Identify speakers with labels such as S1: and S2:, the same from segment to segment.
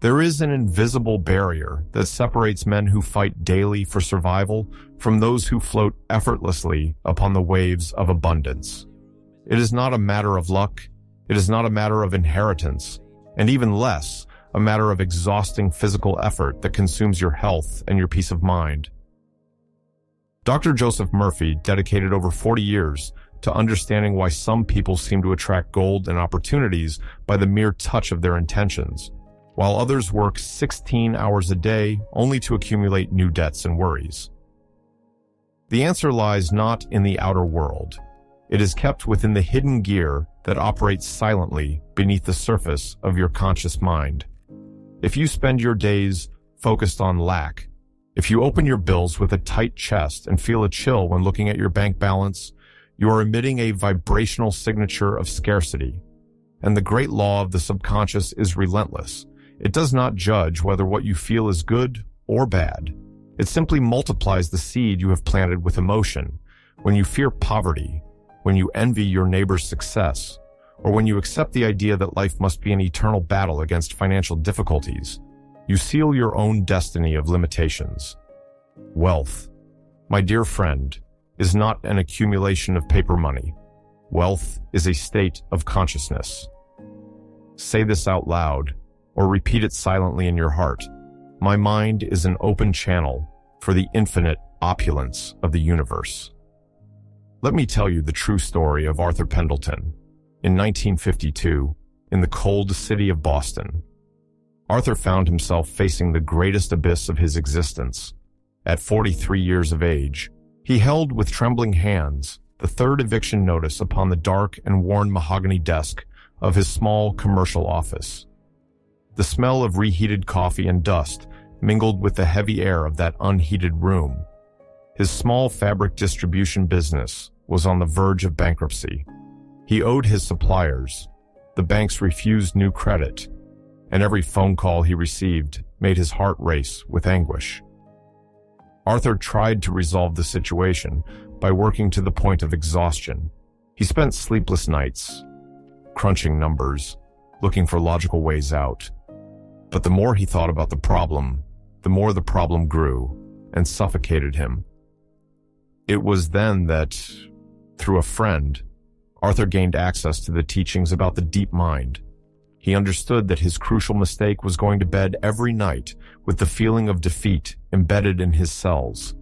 S1: There is an invisible barrier that separates men who fight daily for survival from those who float effortlessly upon the waves of abundance. It is not a matter of luck, it is not a matter of inheritance, and even less a matter of exhausting physical effort that consumes your health and your peace of mind. Dr. Joseph Murphy dedicated over 40 years to understanding why some people seem to attract gold and opportunities by the mere touch of their intentions, while others work 16 hours a day only to accumulate new debts and worries. The answer lies not in the outer world. It is kept within the hidden gear that operates silently beneath the surface of your conscious mind. If you spend your days focused on lack, if you open your bills with a tight chest and feel a chill when looking at your bank balance, you are emitting a vibrational signature of scarcity. And the great law of the subconscious is relentless. It does not judge whether what you feel is good or bad. It simply multiplies the seed you have planted with emotion. When you fear poverty, when you envy your neighbor's success, or when you accept the idea that life must be an eternal battle against financial difficulties, you seal your own destiny of limitations. Wealth, my dear friend, is not an accumulation of paper money. Wealth is a state of consciousness. Say this out loud, or repeat it silently in your heart. My mind is an open channel for the infinite opulence of the universe. Let me tell you the true story of Arthur Pendelton. In 1952, in the cold city of Boston, Arthur found himself facing the greatest abyss of his existence. At 43 years of age, he held with trembling hands the third eviction notice upon the dark and worn mahogany desk of his small commercial office. The smell of reheated coffee and dust mingled with the heavy air of that unheated room. His small fabric distribution business was on the verge of bankruptcy. He owed his suppliers. The banks refused new credit, and every phone call he received made his heart race with anguish. Arthur tried to resolve the situation by working to the point of exhaustion. He spent sleepless nights, crunching numbers, looking for logical ways out. But the more he thought about the problem, the more the problem grew and suffocated him. It was then that, through a friend, Arthur gained access to the teachings about the deep mind. He understood that his crucial mistake was going to bed every night with the feeling of defeat embedded in his cells.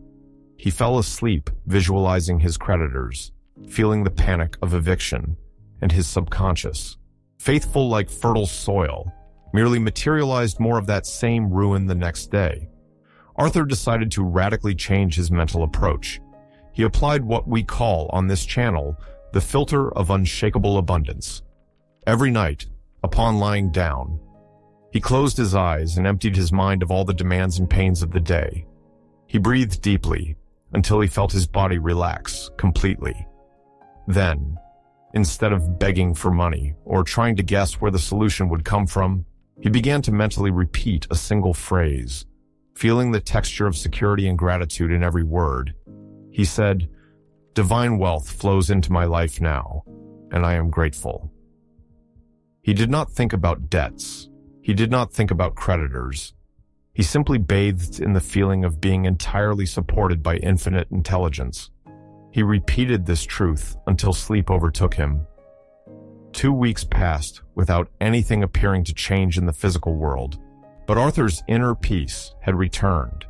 S1: He fell asleep visualizing his creditors, feeling the panic of eviction, and his subconscious, faithful like fertile soil, merely materialized more of that same ruin the next day. Arthur decided to radically change his mental approach. He applied what we call on this channel the filter of unshakable abundance. Every night, upon lying down, he closed his eyes and emptied his mind of all the demands and pains of the day. He breathed deeply until he felt his body relax completely. Then, instead of begging for money or trying to guess where the solution would come from, he began to mentally repeat a single phrase, feeling the texture of security and gratitude in every word. He said, "Divine wealth flows into my life now, and I am grateful." He did not think about debts. He did not think about creditors. He simply bathed in the feeling of being entirely supported by infinite intelligence. He repeated this truth until sleep overtook him. 2 weeks passed without anything appearing to change in the physical world, but Arthur's inner peace had returned.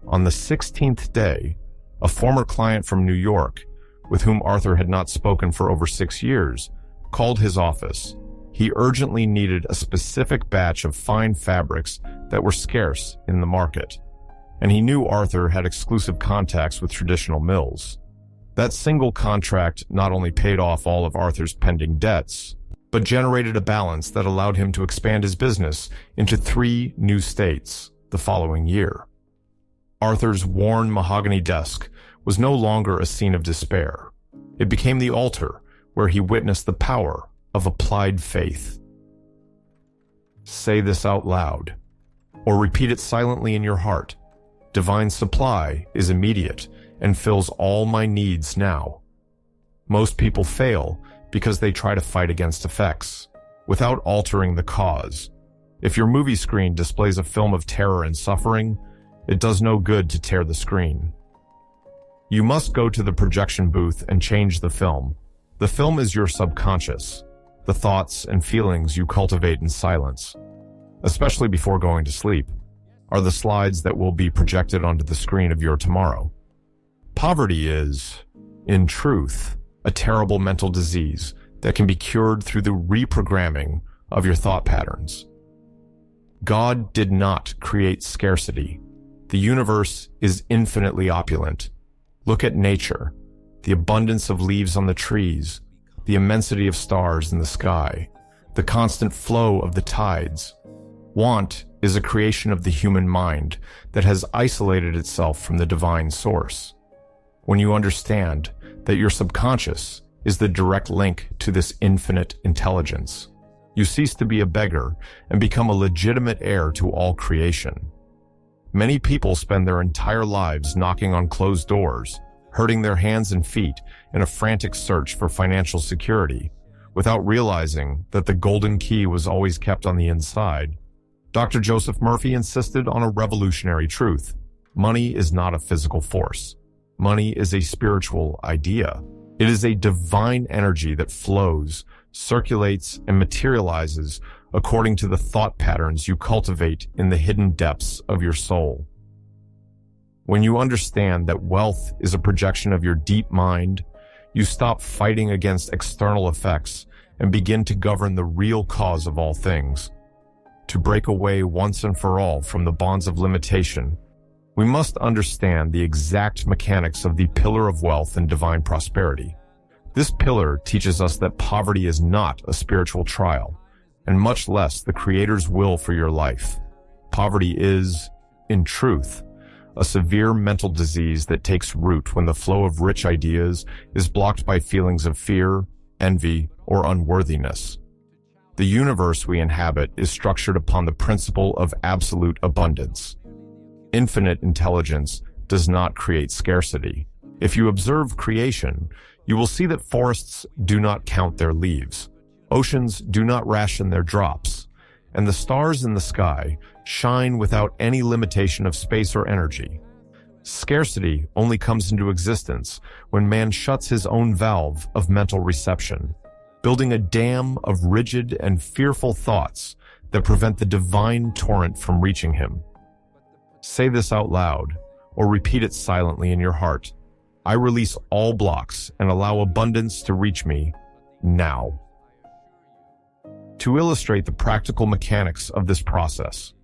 S1: On the 16th day, a former client from New York, with whom Arthur had not spoken for over 6 years, called his office. He urgently needed a specific batch of fine fabrics that were scarce in the market, and he knew Arthur had exclusive contacts with traditional mills. That single contract not only paid off all of Arthur's pending debts, but generated a balance that allowed him to expand his business into 3 new states the following year. Arthur's worn mahogany desk was no longer a scene of despair. It became the altar where he witnessed the power of applied faith. Say this out loud, or repeat it silently in your heart. Divine supply is immediate and fills all my needs now. Most people fail because they try to fight against effects, without altering the cause. If your movie screen displays a film of terror and suffering, it does no good to tear the screen. You must go to the projection booth and change the film. The film is your subconscious, the thoughts and feelings you cultivate in silence, especially before going to sleep, are the slides that will be projected onto the screen of your tomorrow. Poverty is, in truth, a terrible mental disease that can be cured through the reprogramming of your thought patterns. God did not create scarcity. The universe is infinitely opulent. Look at nature, the abundance of leaves on the trees, the immensity of stars in the sky, the constant flow of the tides. Want is a creation of the human mind that has isolated itself from the divine source. When you understand that your subconscious is the direct link to this infinite intelligence, you cease to be a beggar and become a legitimate heir to all creation. Many people spend their entire lives knocking on closed doors, hurting their hands and feet in a frantic search for financial security, without realizing that the golden key was always kept on the inside. Dr. Joseph Murphy insisted on a revolutionary truth. Money is not a physical force. Money is a spiritual idea. It is a divine energy that flows, circulates, and materializes according to the thought patterns you cultivate in the hidden depths of your soul. When you understand that wealth is a projection of your deep mind, you stop fighting against external effects and begin to govern the real cause of all things. To break away once and for all from the bonds of limitation, we must understand the exact mechanics of the pillar of wealth and divine prosperity. This pillar teaches us that poverty is not a spiritual trial, and much less the Creator's will for your life. Poverty is, in truth, a severe mental disease that takes root when the flow of rich ideas is blocked by feelings of fear, envy, or unworthiness. The universe we inhabit is structured upon the principle of absolute abundance. Infinite intelligence does not create scarcity. If you observe creation, you will see that forests do not count their leaves, oceans do not ration their drops, and the stars in the sky shine without any limitation of space or energy. Scarcity only comes into existence when man shuts his own valve of mental reception, building a dam of rigid and fearful thoughts that prevent the divine torrent from reaching him. Say this out loud, or repeat it silently in your heart. I release all blocks and allow abundance to reach me now. To illustrate the practical mechanics of this process,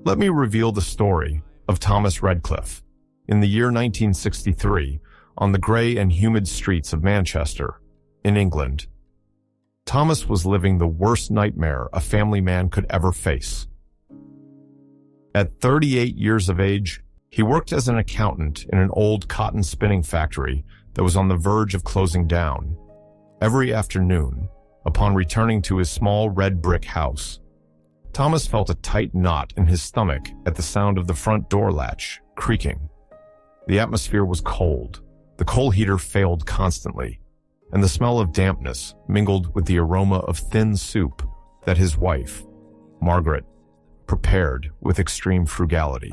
S1: let me reveal the story of Thomas Redcliff. In the year 1963, on the grey and humid streets of Manchester, in England, Thomas was living the worst nightmare a family man could ever face. At 38 years of age, he worked as an accountant in an old cotton spinning factory that was on the verge of closing down. Every afternoon, upon returning to his small red brick house, Thomas felt a tight knot in his stomach at the sound of the front door latch creaking. The atmosphere was cold, the coal heater failed constantly, and the smell of dampness mingled with the aroma of thin soup that his wife, Margaret, prepared with extreme frugality.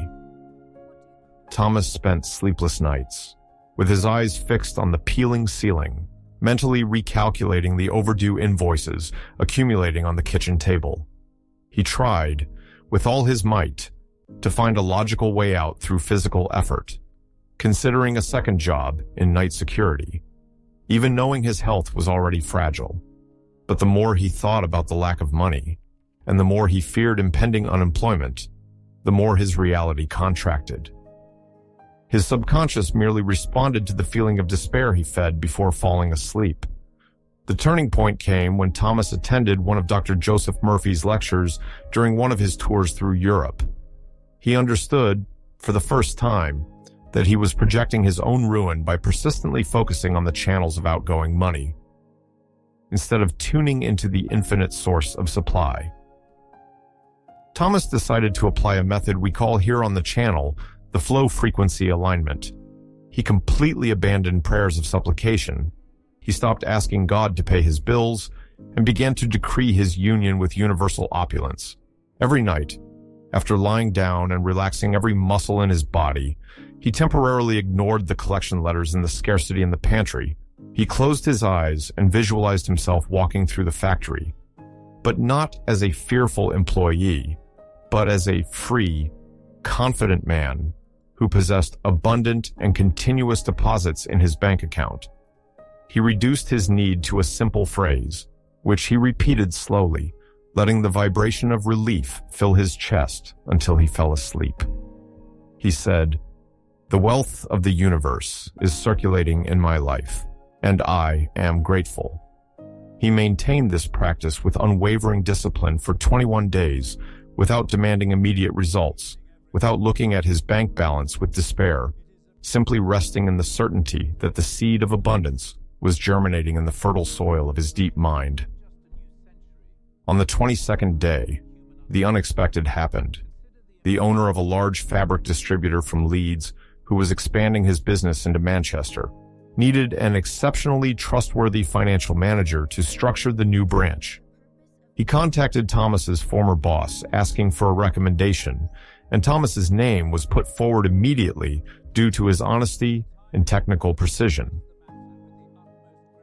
S1: Thomas spent sleepless nights, with his eyes fixed on the peeling ceiling, mentally recalculating the overdue invoices accumulating on the kitchen table. He tried, with all his might, to find a logical way out through physical effort, considering a second job in night security, even knowing his health was already fragile. But the more he thought about the lack of money, and the more he feared impending unemployment, the more his reality contracted. His subconscious merely responded to the feeling of despair he fed before falling asleep. The turning point came when Thomas attended one of Dr. Joseph Murphy's lectures during one of his tours through Europe. He understood, for the first time, that he was projecting his own ruin by persistently focusing on the channels of outgoing money, instead of tuning into the infinite source of supply. Thomas decided to apply a method we call here on the channel the flow frequency alignment. He completely abandoned prayers of supplication. He stopped asking God to pay his bills and began to decree his union with universal opulence. Every night, after lying down and relaxing every muscle in his body, he temporarily ignored the collection letters and the scarcity in the pantry. He closed his eyes and visualized himself walking through the factory, but not as a fearful employee, but as a free, confident man who possessed abundant and continuous deposits in his bank account. He reduced his need to a simple phrase, which he repeated slowly, letting the vibration of relief fill his chest until he fell asleep. He said, "The wealth of the universe is circulating in my life, and I am grateful." He maintained this practice with unwavering discipline for 21 days without demanding immediate results, without looking at his bank balance with despair, simply resting in the certainty that the seed of abundance was germinating in the fertile soil of his deep mind. On the 22nd day, the unexpected happened. The owner of a large fabric distributor from Leeds, who was expanding his business into Manchester, needed an exceptionally trustworthy financial manager to structure the new branch. He contacted Thomas's former boss asking for a recommendation, and Thomas's name was put forward immediately due to his honesty and technical precision.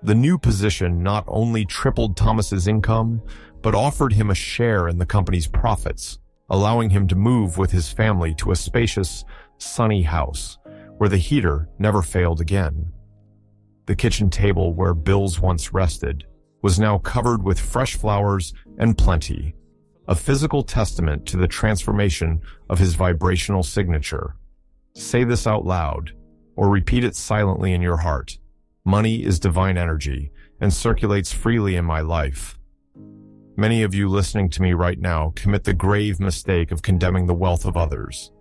S1: The new position not only tripled Thomas's income, but offered him a share in the company's profits, allowing him to move with his family to a spacious, sunny house where the heater never failed again. The kitchen table where Bill's once rested was now covered with fresh flowers and plenty, a physical testament to the transformation of his vibrational signature. Say this out loud, or repeat it silently in your heart. Money is divine energy and circulates freely in my life. Many of you listening to me right now commit the grave mistake of condemning the wealth of others.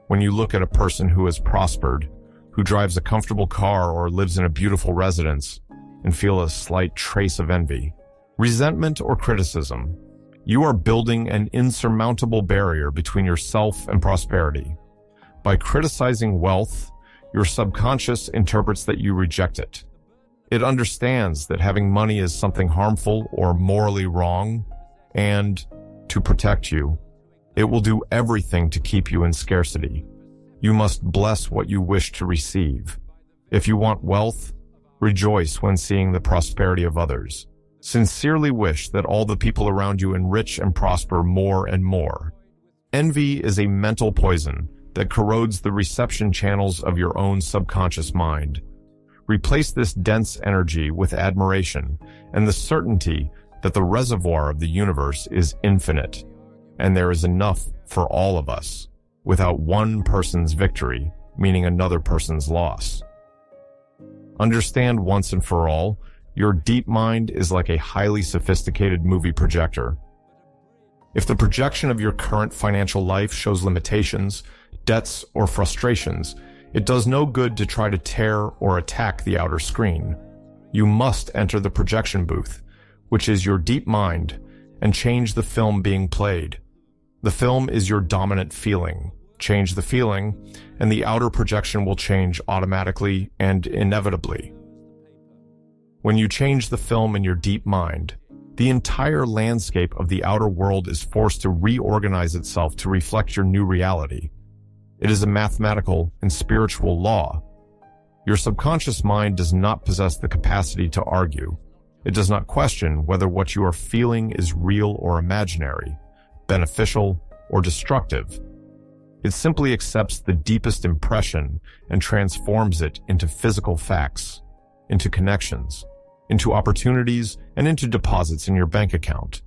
S1: When you look at a person who has prospered, who drives a comfortable car or lives in a beautiful residence, and feel a slight trace of envy, resentment, or criticism, you are building an insurmountable barrier between yourself and prosperity. By criticizing wealth, your subconscious interprets that you reject it. It understands that having money is something harmful or morally wrong, and, to protect you, it will do everything to keep you in scarcity. You must bless what you wish to receive. If you want wealth, rejoice when seeing the prosperity of others. Sincerely wish that all the people around you enrich and prosper more and more. Envy is a mental poison that corrodes the reception channels of your own subconscious mind. Replace this dense energy with admiration and the certainty that the reservoir of the universe is infinite, and there is enough for all of us, without one person's victory, meaning another person's loss. Understand once and for all, your deep mind is like a highly sophisticated movie projector. If the projection of your current financial life shows limitations, debts, or frustrations, it does no good to try to tear or attack the outer screen. You must enter the projection booth, which is your deep mind, and change the film being played. The film is your dominant feeling. Change the feeling, and the outer projection will change automatically and inevitably. When you change the film in your deep mind, the entire landscape of the outer world is forced to reorganize itself to reflect your new reality. It is a mathematical and spiritual law. Your subconscious mind does not possess the capacity to argue. It does not question whether what you are feeling is real or imaginary, beneficial or destructive. It simply accepts the deepest impression and transforms it into physical facts, into connections, into opportunities, and into deposits in your bank account.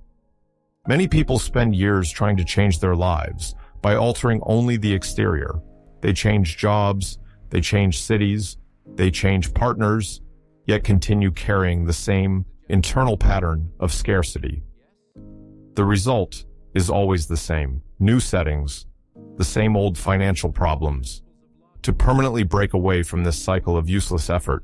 S1: Many people spend years trying to change their lives by altering only the exterior. They change jobs, they change cities, they change partners, yet continue carrying the same internal pattern of scarcity. The result is always the same: new settings, the same old financial problems. To permanently break away from this cycle of useless effort,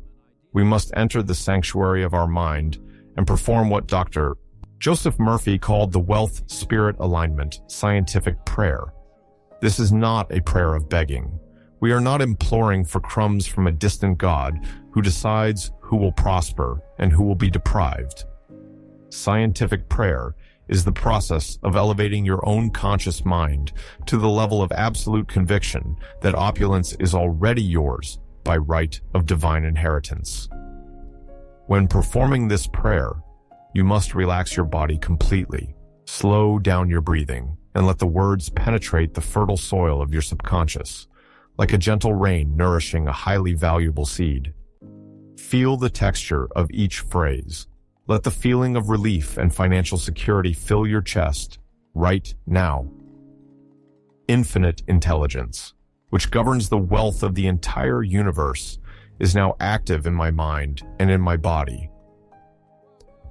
S1: we must enter the sanctuary of our mind and perform what Dr. Joseph Murphy called the wealth spirit alignment scientific prayer. This is not a prayer of begging. We are not imploring for crumbs from a distant God who decides who will prosper and who will be deprived. Scientific prayer is the process of elevating your own conscious mind to the level of absolute conviction that opulence is already yours by right of divine inheritance. When performing this prayer, you must relax your body completely, slow down your breathing, and let the words penetrate the fertile soil of your subconscious, like a gentle rain nourishing a highly valuable seed. Feel the texture of each phrase. Let the feeling of relief and financial security fill your chest right now. Infinite intelligence, which governs the wealth of the entire universe, is now active in my mind and in my body.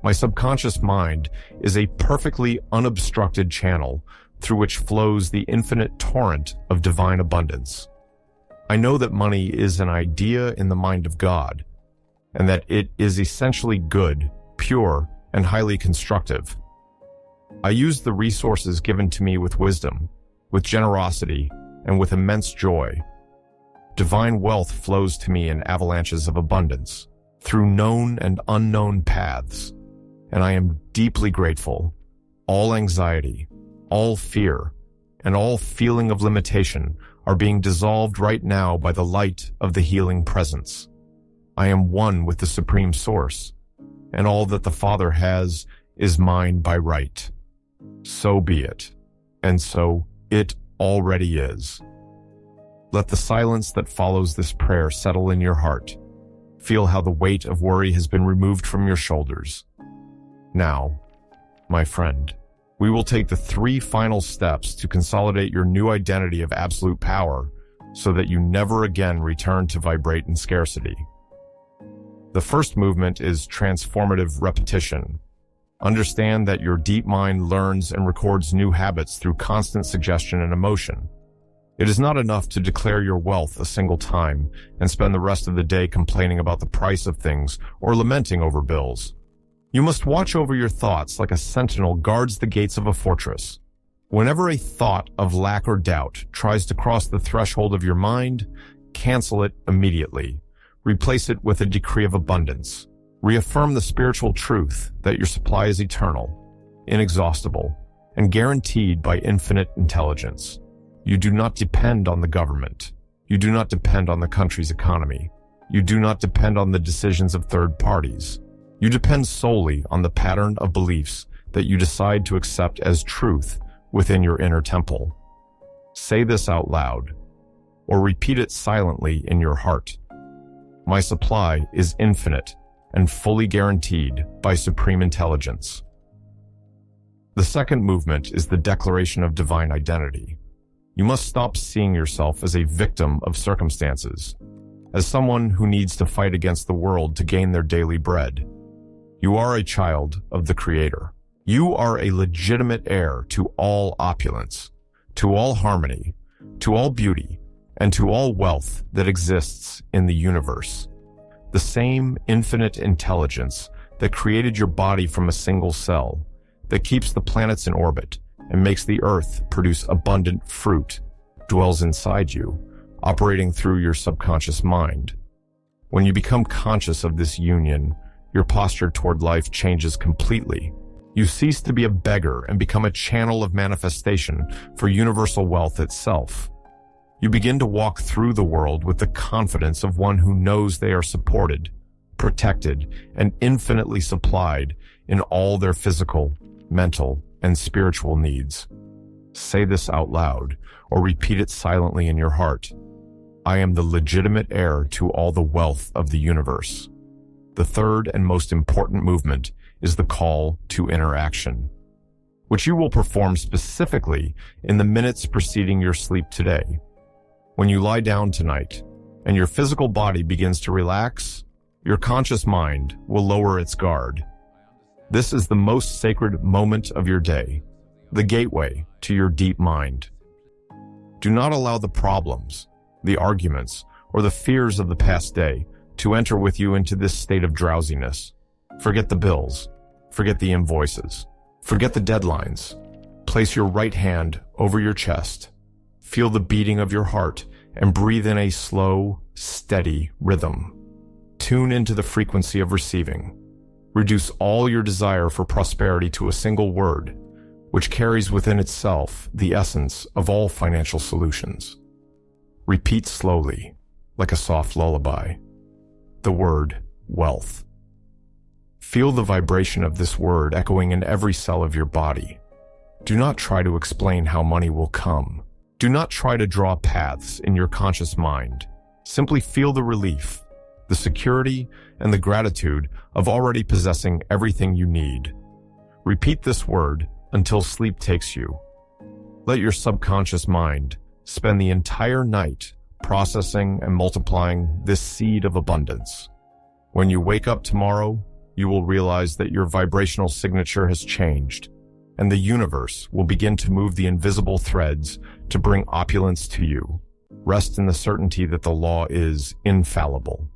S1: My subconscious mind is a perfectly unobstructed channel through which flows the infinite torrent of divine abundance. I know that money is an idea in the mind of God, and that it is essentially good, pure, and highly constructive. I use the resources given to me with wisdom, with generosity, and with immense joy. Divine wealth flows to me in avalanches of abundance, through known and unknown paths, and I am deeply grateful. All anxiety, all fear, and all feeling of limitation are being dissolved right now by the light of the healing presence. I am one with the Supreme Source, and all that the Father has is mine by right. So be it, and so it already is. Let the silence that follows this prayer settle in your heart. Feel how the weight of worry has been removed from your shoulders. Now, my friend, we will take the 3 final steps to consolidate your new identity of absolute power so that you never again return to vibrate in scarcity. The first movement is transformative repetition. Understand that your deep mind learns and records new habits through constant suggestion and emotion. It is not enough to declare your wealth a single time and spend the rest of the day complaining about the price of things or lamenting over bills. You must watch over your thoughts like a sentinel guards the gates of a fortress. Whenever a thought of lack or doubt tries to cross the threshold of your mind, cancel it immediately. Replace it with a decree of abundance. Reaffirm the spiritual truth that your supply is eternal, inexhaustible, and guaranteed by infinite intelligence. You do not depend on the government. You do not depend on the country's economy. You do not depend on the decisions of third parties. You depend solely on the pattern of beliefs that you decide to accept as truth within your inner temple. Say this out loud, or repeat it silently in your heart. My supply is infinite and fully guaranteed by supreme intelligence. The second movement is the declaration of divine identity. You must stop seeing yourself as a victim of circumstances, as someone who needs to fight against the world to gain their daily bread. You are a child of the Creator. You are a legitimate heir to all opulence, to all harmony, to all beauty, and to all wealth that exists in the universe. The same infinite intelligence that created your body from a single cell, that keeps the planets in orbit and makes the earth produce abundant fruit, dwells inside you, operating through your subconscious mind. When you become conscious of this union, your posture toward life changes completely. You cease to be a beggar and become a channel of manifestation for universal wealth itself. You begin to walk through the world with the confidence of one who knows they are supported, protected, and infinitely supplied in all their physical, mental, and spiritual needs. Say this out loud, or repeat it silently in your heart. I am the legitimate heir to all the wealth of the universe. The third and most important movement is the call to interaction, which you will perform specifically in the minutes preceding your sleep today. When you lie down tonight and your physical body begins to relax, your conscious mind will lower its guard. This is the most sacred moment of your day, the gateway to your deep mind. Do not allow the problems, the arguments, or the fears of the past day to enter with you into this state of drowsiness. Forget the bills. Forget the invoices. Forget the deadlines. Place your right hand over your chest. Feel the beating of your heart and breathe in a slow, steady rhythm. Tune into the frequency of receiving. Reduce all your desire for prosperity to a single word, which carries within itself the essence of all financial solutions. Repeat slowly, like a soft lullaby, the word wealth. Feel the vibration of this word echoing in every cell of your body. Do not try to explain how money will come. Do not try to draw paths in your conscious mind. Simply feel the relief, the security, and the gratitude of already possessing everything you need. Repeat this word until sleep takes you. Let your subconscious mind spend the entire night processing and multiplying this seed of abundance. When you wake up tomorrow, you will realize that your vibrational signature has changed, and the universe will begin to move the invisible threads to bring opulence to you. Rest in the certainty that the law is infallible.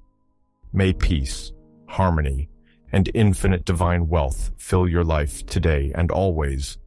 S1: May peace, harmony, and infinite divine wealth fill your life today and always,